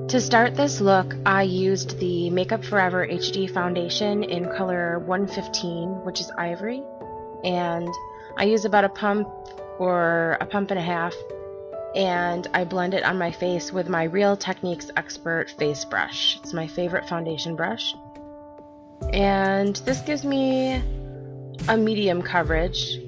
To start this look, I used the Makeup Forever HD foundation in color 115, which is ivory, and I use about a pump or a pump and a half, and I blend it on my face with my Real Techniques Expert face brush. It's my favorite foundation brush, and this gives me a medium coverage.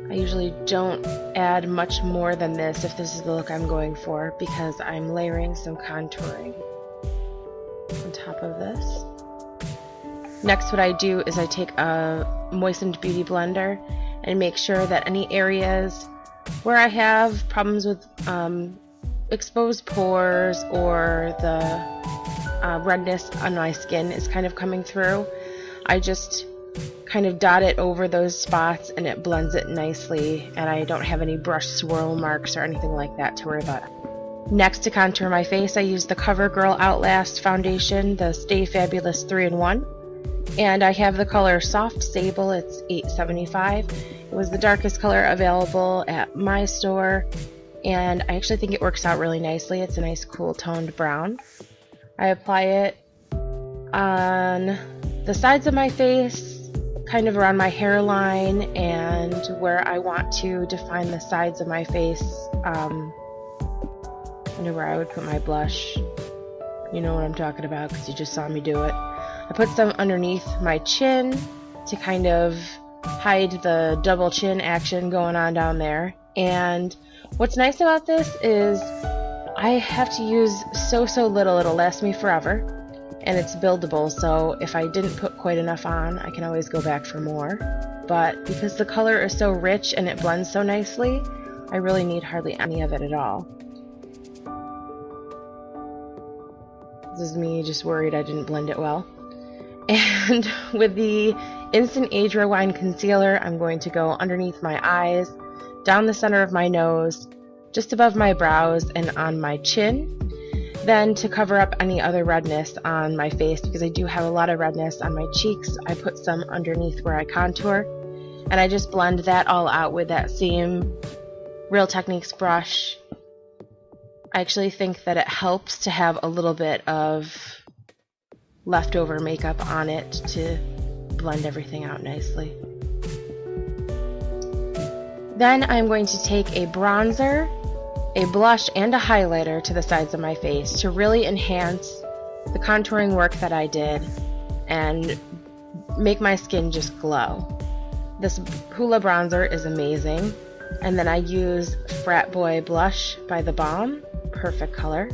I usually don't add much more than this if this is the look I'm going for, because I'm layering some contouring on top of this. Next, what I do is I take a moistened beauty blender and make sure that any areas where I have problems with exposed pores or the redness on my skin is kind of coming through, I just kind of dot it over those spots and it blends it nicely, and I don't have any brush swirl marks or anything like that to worry about. Next, to contour my face, I use the CoverGirl Outlast foundation, the Stay Fabulous 3-in-1, and I have the color Soft Sable. It's $8.75. It was the darkest color available at my store, and I actually think it works out really nicely. It's a nice cool toned brown. I apply it on the sides of my face, kind of around my hairline, and where I want to define the sides of my face, kind of where I would put my blush. You know what I'm talking about because you just saw me do it. I put some underneath my chin to kind of hide the double chin action going on down there. And what's nice about this is I have to use so little, it'll last me forever. And it's buildable, so if I didn't put quite enough on, I can always go back for more. But because the color is so rich and it blends so nicely, I really need hardly any of it at all. This is me just worried I didn't blend it well. And with the Instant Age Rewind Concealer, I'm going to go underneath my eyes, down the center of my nose, just above my brows, and on my chin. Then, to cover up any other redness on my face, because I do have a lot of redness on my cheeks, I put some underneath where I contour, and I just blend that all out with that same Real Techniques brush. I actually think that it helps to have a little bit of leftover makeup on it to blend everything out nicely. Then I'm going to take a bronzer, a blush, and a highlighter to the sides of my face to really enhance the contouring work that I did and make my skin just glow. This Hoola bronzer is amazing, and then I use Frat Boy blush by The Balm, perfect color.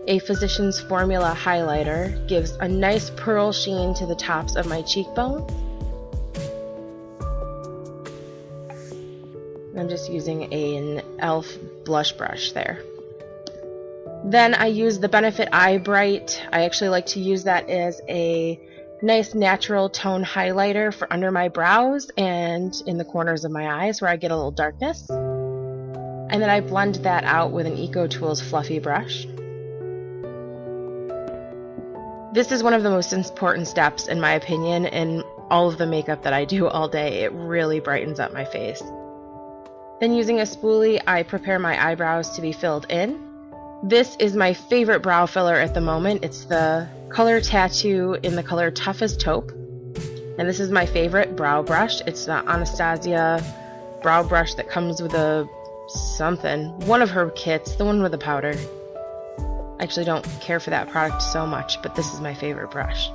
A Physicians Formula highlighter gives a nice pearl sheen to the tops of my cheekbones. I'm just using an e.l.f. blush brush there. Then I use the Benefit Eye Bright. I actually like to use that as a nice natural tone highlighter for under my brows and in the corners of my eyes where I get a little darkness. And then I blend that out with an EcoTools fluffy brush. This is one of the most important steps, in my opinion, in all of the makeup that I do all day. It really brightens up my face. Then, using a spoolie, I prepare my eyebrows to be filled in. This is my favorite brow filler at the moment. It's the Color Tattoo in the color Tough as Taupe. And this is my favorite brow brush. It's the Anastasia brow brush that comes with a something. One of her kits, the one with the powder. I actually don't care for that product so much, but this is my favorite brush.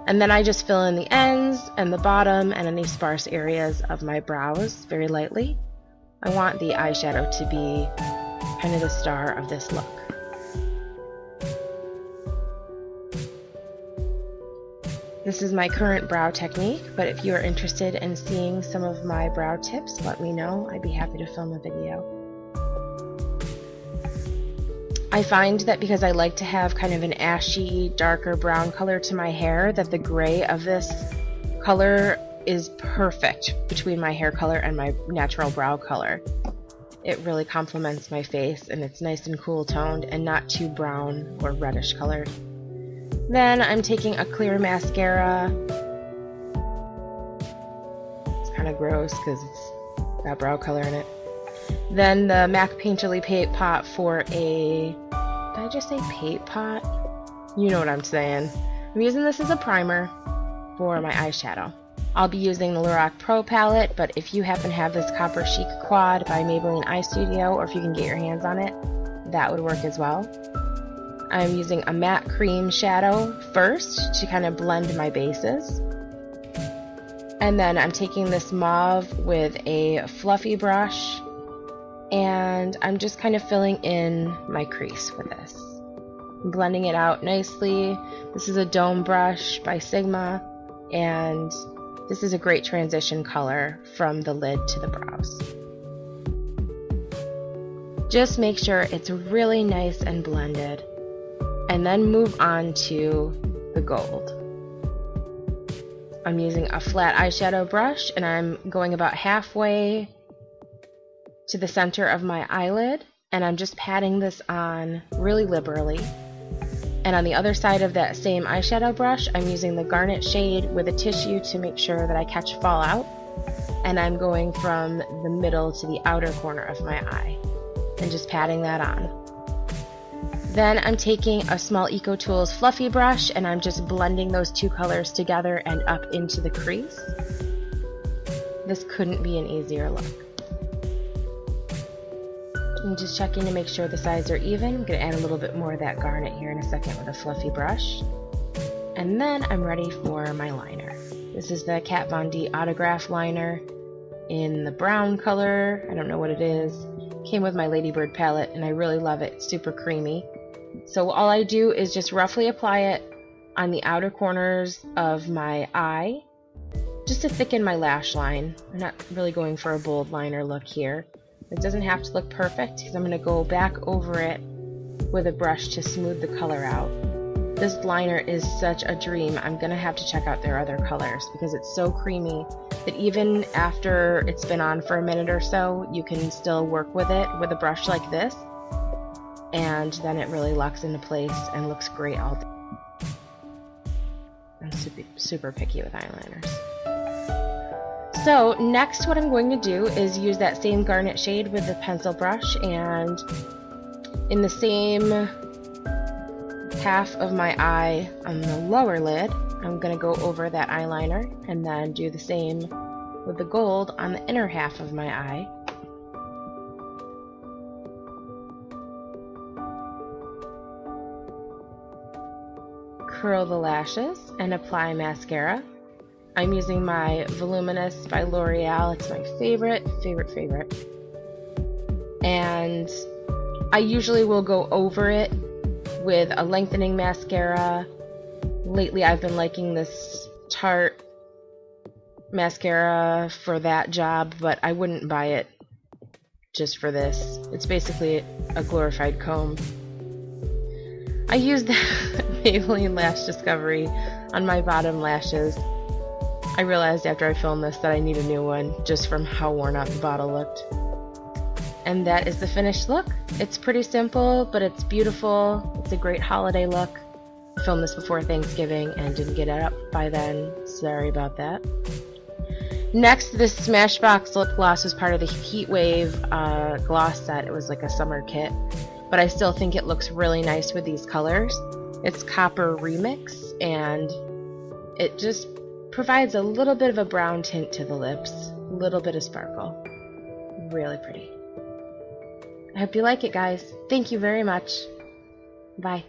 And then I just fill in the ends and the bottom and any sparse areas of my brows very lightly. I want the eyeshadow to be kind of the star of this look. This is my current brow technique, but if you are interested in seeing some of my brow tips, let me know. I'd be happy to film a video. I find that because I like to have kind of an ashy, darker brown color to my hair, that the gray of this color is perfect between my hair color and my natural brow color. It really complements my face, and it's nice and cool toned and not too brown or reddish colored. Then I'm taking a clear mascara. It's kind of gross because it's got brow color in it. Then the MAC Painterly Paint Pot for a Did I just say paint pot? You know what I'm saying. I'm using this as a primer for my eyeshadow. I'll be using the Lorac Pro palette, but if you happen to have this Copper Chic Quad by Maybelline Eye Studio, or if you can get your hands on it, that would work as well. I'm using a matte cream shadow first to kind of blend my bases. And then I'm taking this mauve with a fluffy brush, and I'm just kind of filling in my crease with this. I'm blending it out nicely. This is a dome brush by Sigma, and this is a great transition color from the lid to the brows. Just make sure it's really nice and blended, and then move on to the gold. I'm using a flat eyeshadow brush, and I'm going about halfway to the center of my eyelid, and I'm just patting this on really liberally. And on the other side of that same eyeshadow brush, I'm using the garnet shade with a tissue to make sure that I catch fallout, and I'm going from the middle to the outer corner of my eye and just patting that on. Then I'm taking a small EcoTools fluffy brush, and I'm just blending those two colors together and up into the crease. This couldn't be an easier look. I'm just checking to make sure the sides are even. I'm going to add a little bit more of that garnet here in a second with a fluffy brush. And then I'm ready for my liner. This is the Kat Von D Autograph liner in the brown color. I don't know what it is. Came with my Ladybird palette, and I really love it. It's super creamy. So all I do is just roughly apply it on the outer corners of my eye, just to thicken my lash line. I'm not really going for a bold liner look here. It doesn't have to look perfect, because I'm going to go back over it with a brush to smooth the color out. This liner is such a dream. I'm going to have to check out their other colors, because it's so creamy that even after it's been on for a minute or so, you can still work with it with a brush like this, and then it really locks into place and looks great all day. I'm super picky with eyeliners. So next what I'm going to do is use that same garnet shade with the pencil brush, and in the same half of my eye on the lower lid, I'm going to go over that eyeliner and then do the same with the gold on the inner half of my eye. Curl the lashes and apply mascara. I'm using my Voluminous by L'Oreal. It's my favorite. And I usually will go over it with a lengthening mascara. Lately I've been liking this Tarte mascara for that job, but I wouldn't buy it just for this. It's basically a glorified comb. I used Maybelline Lash Discovery on my bottom lashes. I realized after I filmed this that I need a new one, just from how worn out the bottle looked. And that is the finished look. It's pretty simple, but it's beautiful. It's a great holiday look. I filmed this before Thanksgiving and didn't get it up by then. Sorry about that. Next, this Smashbox lip gloss was part of the Heat Wave gloss set. It was like a summer kit, but I still think it looks really nice with these colors. It's Copper Remix, and it just provides a little bit of a brown tint to the lips, a little bit of sparkle. Really pretty. I hope you like it, guys. Thank you very much. Bye.